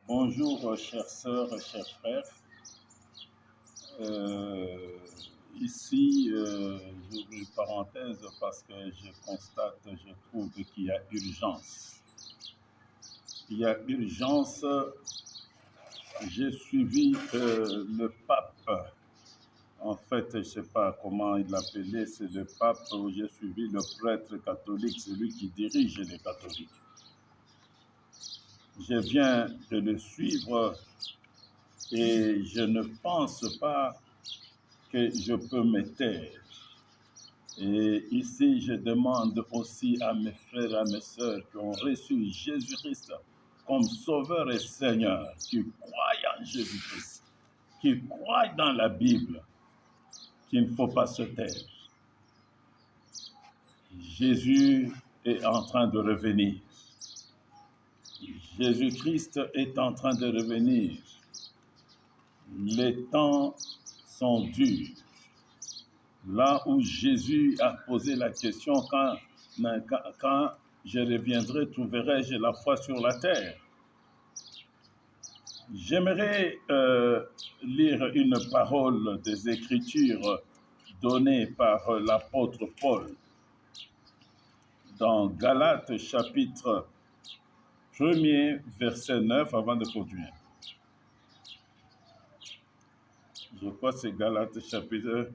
Bonjour, chères sœurs et chers frères. Euh, Ici, j'ouvre une parenthèse parce que je trouve qu'il y a urgence. Il y a urgence. J'ai suivi le pape. En fait, je ne sais pas comment il l'appelait, c'est le pape où j'ai suivi le prêtre catholique, celui qui dirige les catholiques. Je viens de le suivre et je ne pense pas que je peux me taire. Et ici, je demande aussi à mes frères et à mes sœurs qui ont reçu Jésus-Christ comme Sauveur et Seigneur, qui croient en Jésus-Christ, qui croient dans la Bible, qu'il ne faut pas se taire. Jésus est en train de revenir. Jésus-Christ est en train de revenir. Les temps sont durs. Là où Jésus a posé la question, quand je reviendrai, trouverai-je la foi sur la terre? J'aimerais lire une parole des Écritures donnée par l'apôtre Paul dans Galates chapitre 1er, verset 9, avant de continuer. Je crois que c'est Galates chapitre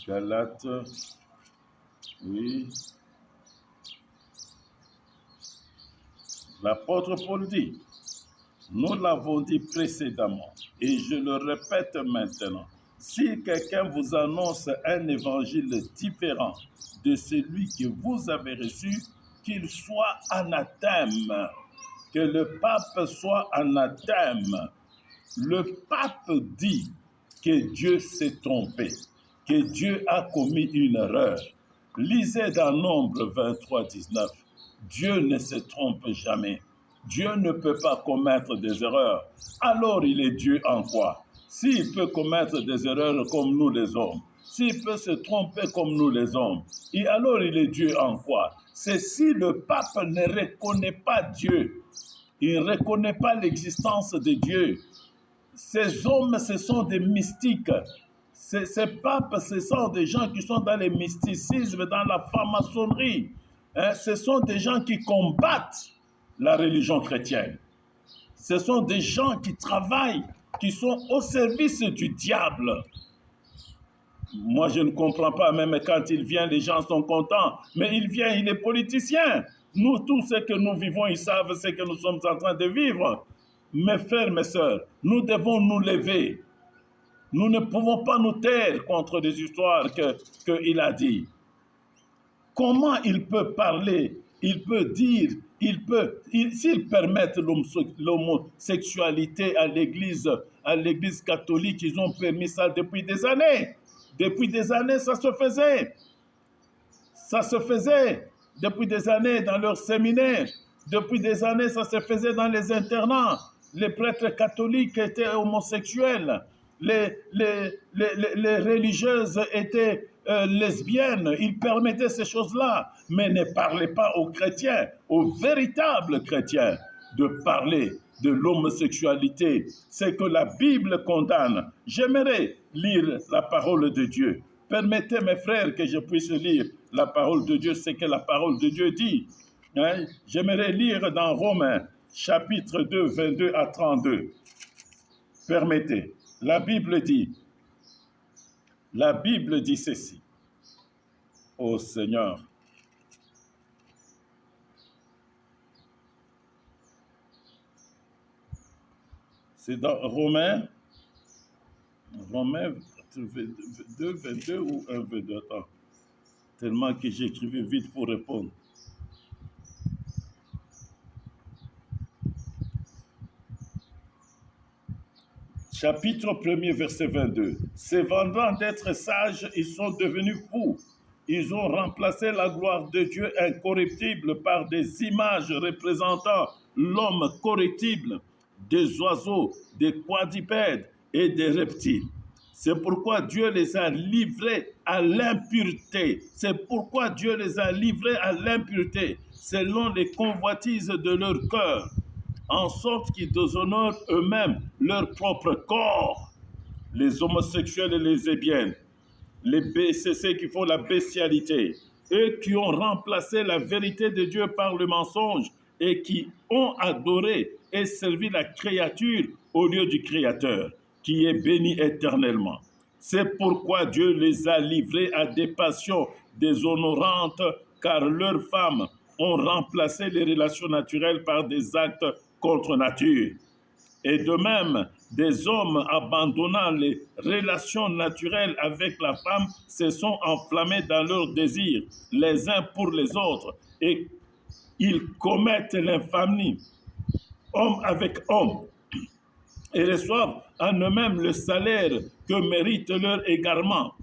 Galates, oui. L'apôtre Paul dit, nous l'avons dit précédemment, et je le répète maintenant, si quelqu'un vous annonce un évangile différent de celui que vous avez reçu, qu'il soit anathème, que le pape soit anathème. Le pape dit que Dieu s'est trompé, que Dieu a commis une erreur. Lisez dans Nombre 23, 19. Dieu ne se trompe jamais. Dieu ne peut pas commettre des erreurs. Alors il est Dieu en quoi? S'il peut commettre des erreurs comme nous les hommes, s'il peut se tromper comme nous les hommes, et alors il est Dieu en quoi? C'est si le pape ne reconnaît pas Dieu, il ne reconnaît pas l'existence de Dieu. Ces hommes, ce sont des mystiques. Ces papes, ce sont des gens qui sont dans le mysticisme, dans la franc-maçonnerie. Ce sont des gens qui combattent la religion chrétienne. Ce sont des gens qui travaillent, qui sont au service du diable. Moi, je ne comprends pas, même quand il vient, les gens sont contents. Mais il vient, il est politicien. Nous, tous ceux que nous vivons, ils savent ce que nous sommes en train de vivre. Mes frères, mes sœurs, nous devons nous lever. Nous ne pouvons pas nous taire contre des histoires qu'il a dit. Comment il peut parler? Il peut dire, s'il permet l'homosexualité à l'église catholique, ils ont permis ça depuis des années. Depuis des années, ça se faisait. Ça se faisait depuis des années dans leurs séminaires. Depuis des années, ça se faisait dans les internats. Les prêtres catholiques étaient homosexuels. Les religieuses étaient lesbiennes. Ils permettaient ces choses-là. Mais ne parlez pas aux chrétiens, aux véritables chrétiens, de parler de l'homosexualité. C'est que la Bible condamne. J'aimerais lire la parole de Dieu. Permettez, mes frères, que je puisse lire la parole de Dieu, ce que la parole de Dieu dit. J'aimerais lire dans Romains, chapitre 2, 22 à 32. Permettez. La Bible dit ceci. Ô Seigneur, c'est dans Romains 2, 22 ou 1, 22, attends. Tellement que j'écrivais vite pour répondre. Chapitre 1er, verset 22. Se vendant d'être sages, ils sont devenus fous. Ils ont remplacé la gloire de Dieu incorruptible par des images représentant l'homme corruptible, des oiseaux, des quadrupèdes et des reptiles. C'est pourquoi Dieu les a livrés à l'impureté. C'est pourquoi Dieu les a livrés à l'impureté, selon les convoitises de leur cœur, en sorte qu'ils déshonorent eux-mêmes leur propre corps. Les homosexuels et les lesbiennes, les BCC qui font la bestialité, eux qui ont remplacé la vérité de Dieu par le mensonge et qui ont adoré et servi la créature au lieu du Créateur, qui est béni éternellement. C'est pourquoi Dieu les a livrés à des passions déshonorantes, car leurs femmes ont remplacé les relations naturelles par des actes contre nature. Et de même, des hommes abandonnant les relations naturelles avec la femme se sont enflammés dans leurs désirs, les uns pour les autres, et ils commettent l'infamie, homme avec homme, et reçoivent en eux-mêmes le salaire que mérite leur égarement.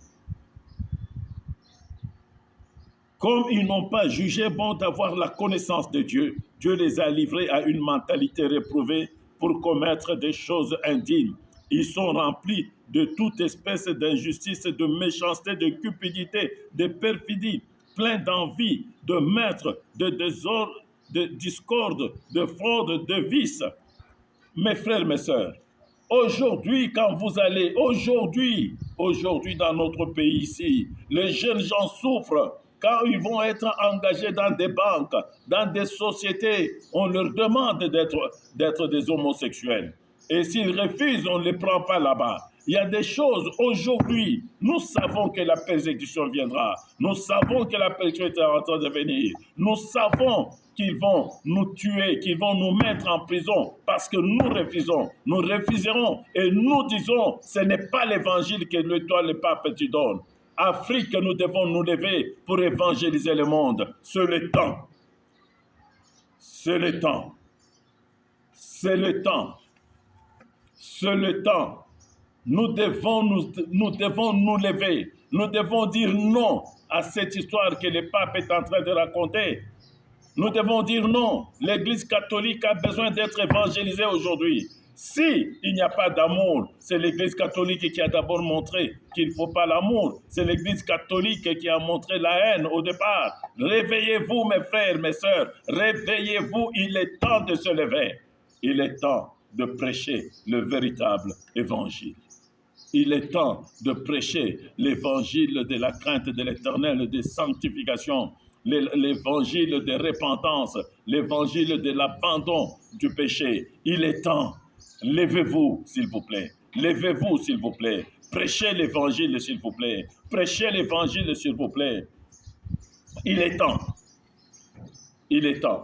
Comme ils n'ont pas jugé bon d'avoir la connaissance de Dieu, Dieu les a livrés à une mentalité réprouvée pour commettre des choses indignes. Ils sont remplis de toute espèce d'injustice, de méchanceté, de cupidité, de perfidie, pleins d'envie, de maître, de désordre, de discorde, de fraude, de vice. Mes frères, mes sœurs, aujourd'hui, quand vous allez, aujourd'hui dans notre pays ici, les jeunes gens souffrent. Quand ils vont être engagés dans des banques, dans des sociétés, on leur demande d'être des homosexuels. Et s'ils refusent, on ne les prend pas là-bas. Il y a des choses, aujourd'hui, nous savons que la persécution viendra. Nous savons que la persécution est en train de venir. Nous savons qu'ils vont nous tuer, qu'ils vont nous mettre en prison parce que nous refusons. Nous refuserons et nous disons, ce n'est pas l'évangile que toi, le pape, tu donnes. Afrique, nous devons nous lever pour évangéliser le monde. C'est le temps. C'est le temps. C'est le temps. C'est le temps. Nous devons nous lever. Nous devons dire non à cette histoire que le pape est en train de raconter. Nous devons dire non. L'Église catholique a besoin d'être évangélisée aujourd'hui. Si il n'y a pas d'amour, c'est l'Église catholique qui a d'abord montré qu'il ne faut pas l'amour. C'est l'Église catholique qui a montré la haine au départ. Réveillez-vous, mes frères, mes sœurs. Réveillez-vous, il est temps de se lever. Il est temps de prêcher le véritable évangile. Il est temps de prêcher l'évangile de la crainte de l'Éternel, de sanctification, l'évangile de repentance, l'évangile de l'abandon du péché. Il est temps. Levez-vous, s'il vous plaît. Levez-vous, s'il vous plaît. Prêchez l'évangile, s'il vous plaît. Prêchez l'évangile, s'il vous plaît. Il est temps. Il est temps.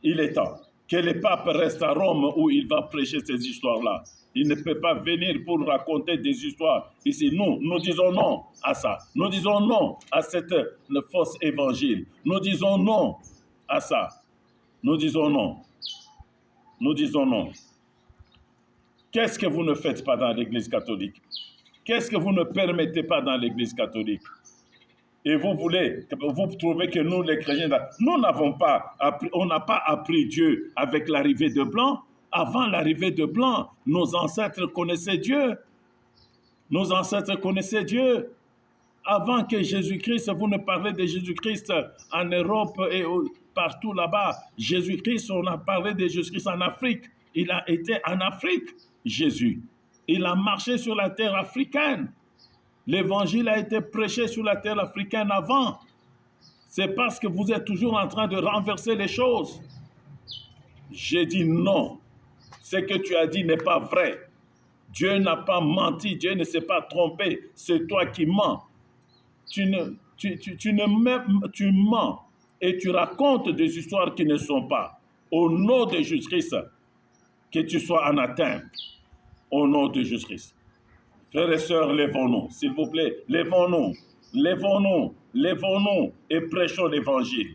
Il est temps que le pape reste à Rome où il va prêcher ces histoires-là. Il ne peut pas venir pour raconter des histoires ici. Nous disons non à ça. Nous disons non à cette fausse évangile. Nous disons non à ça. Nous disons non. Nous disons non. Qu'est-ce que vous ne faites pas dans l'Église catholique? Qu'est-ce que vous ne permettez pas dans l'Église catholique? Et vous trouvez que nous, les chrétiens, nous n'avons pas appris, on n'a pas appris Dieu avec l'arrivée de Blanc. Avant l'arrivée de Blanc, nos ancêtres connaissaient Dieu. Nos ancêtres connaissaient Dieu. Avant que Jésus-Christ, vous ne parlez de Jésus-Christ en Europe et partout là-bas. Jésus-Christ, on a parlé de Jésus-Christ en Afrique. Il a été en Afrique, Jésus. Il a marché sur la terre africaine. L'évangile a été prêché sur la terre africaine avant. C'est parce que vous êtes toujours en train de renverser les choses. J'ai dit non. Ce que tu as dit n'est pas vrai. Dieu n'a pas menti, Dieu ne s'est pas trompé. C'est toi qui mens. Tu mens et tu racontes des histoires qui ne sont pas. Au nom de Jésus-Christ, que tu sois anathème. Au nom de Jésus-Christ. Frères et sœurs, lèvons-nous, s'il vous plaît. Lèvons-nous, lèvons-nous, lèvons-nous et prêchons l'évangile.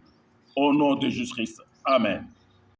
Au nom de Jésus-Christ. Amen.